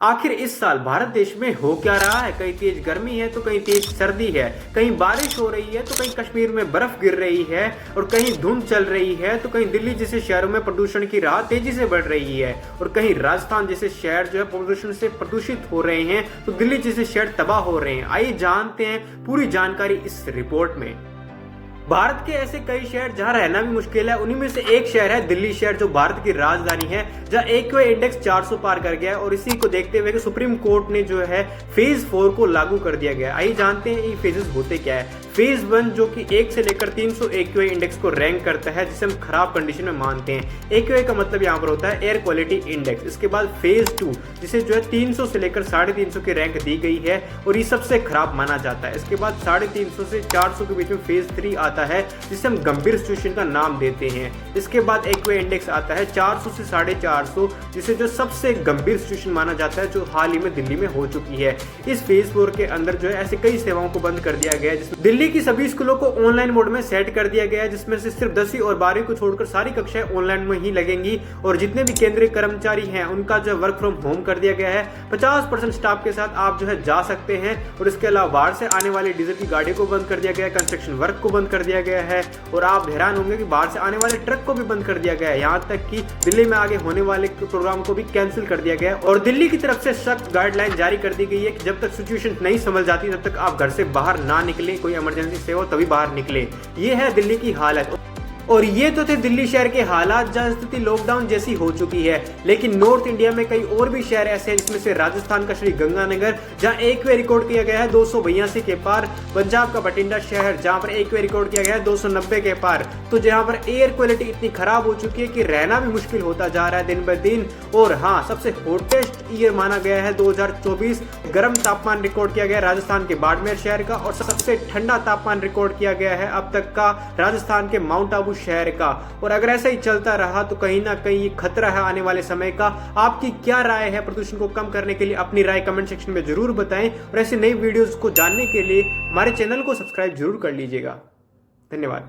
आखिर इस साल भारत देश में हो क्या रहा है। कहीं तेज गर्मी है तो कहीं तेज सर्दी है, कहीं बारिश हो रही है तो कहीं कश्मीर में बर्फ गिर रही है और कहीं धुंध चल रही है तो कहीं दिल्ली जैसे शहरों में प्रदूषण की राह तेजी से बढ़ रही है और कहीं राजस्थान जैसे शहर जो है प्रदूषण से प्रदूषित हो रहे हैं तो दिल्ली जैसे शहर तबाह हो रहे हैं। आइए जानते हैं पूरी जानकारी इस रिपोर्ट में। भारत के ऐसे कई शहर जहां रहना भी मुश्किल है, उन्हीं में से एक शहर है दिल्ली शहर, जो भारत की राजधानी है, जहां एक्यूआई इंडेक्स 400 पार कर गया है और इसी को देखते हुए सुप्रीम कोर्ट ने जो है फेज 4 को लागू कर दिया गया। आइए जानते हैं ये फेजेस होते क्या है। फेज 1 जो कि 1 से लेकर 300 एक्यूआई इंडेक्स को रैंक करता है, जिसे हम खराब कंडीशन में मानते हैं। एक्यूआई का मतलब यहाँ पर होता है एयर क्वालिटी इंडेक्स। इसके बाद फेज 2 जिसे जो है 300 से लेकर 350 की रैंक दी गई है और ये सबसे खराब माना जाता है। इसके बाद 350 से 400 के बीच में फेज 3 आता है, जिसे हम गंभीर सिचुएशन का नाम देते हैं। इसके बाद एक्यूआई इंडेक्स आता है 400 से 450, जिसे जो सबसे गंभीर सिचुएशन माना जाता है, जो हाल ही में दिल्ली में हो चुकी है। इस फेज 4 के अंदर जो है ऐसे कई सेवाओं को बंद कर दिया गया है, जिसमें दिल्ली की सभी स्कूलों को ऑनलाइन मोड में सेट कर दिया गया है, जिसमें से सिर्फ 10वीं और 12वीं को छोड़कर सारी कक्षाएं ऑनलाइन में ही लगेंगी और जितने भी केंद्रीय कर्मचारी हैं उनका जो वर्क फ्रॉम होम कर दिया गया है। 50% स्टाफ के साथ आप जो है जा सकते हैं और इसके अलावा बाहर से आने वाली डीजल की गाड़ियों को बंद कर दिया गया है, कंस्ट्रक्शन वर्क को बंद कर दिया गया है और आप हैरान होंगे कि बाहर से आने वाले ट्रक को भी बंद कर दिया गया है। यहाँ तक कि दिल्ली में आगे होने वाले प्रोग्राम को भी कैंसिल कर दिया गया है और दिल्ली की तरफ से सख्त गाइडलाइन जारी कर दी गई है कि जब तक सिचुएशन नहीं समझ जाती तब तक आप घर से बाहर ना निकले, कोई इमरजेंसी सेवा तभी बाहर निकले। ये है दिल्ली की हालत। और ये तो थे दिल्ली शहर के हालात जहां स्थिति लॉकडाउन जैसी हो चुकी है, लेकिन नॉर्थ इंडिया में कई और भी शहर ऐसे हैं, जिसमें से राजस्थान का श्री गंगानगर जहां एक्यूआई रिकॉर्ड किया गया है 282 के पार, पंजाब का बठिंडा शहर जहां पर एक्यूआई रिकॉर्ड किया गया है 290 के पार। तो जहां पर एयर क्वालिटी इतनी खराब हो चुकी है कि रहना भी मुश्किल होता जा रहा है दिन ब दिन। और हाँ, सबसे हॉटेस्ट ईयर माना गया है 2024। गर्म तापमान रिकॉर्ड किया गया राजस्थान के बाड़मेर शहर का और सबसे ठंडा तापमान रिकॉर्ड किया गया है अब तक का राजस्थान के माउंट आबू शहर का। और अगर ऐसा ही चलता रहा तो कहीं ना कहीं ये खतरा है आने वाले समय का। आपकी क्या राय है प्रदूषण को कम करने के लिए? अपनी राय कमेंट सेक्शन में जरूर बताएं और ऐसे नई वीडियोस को जानने के लिए हमारे चैनल को सब्सक्राइब जरूर कर लीजिएगा। धन्यवाद।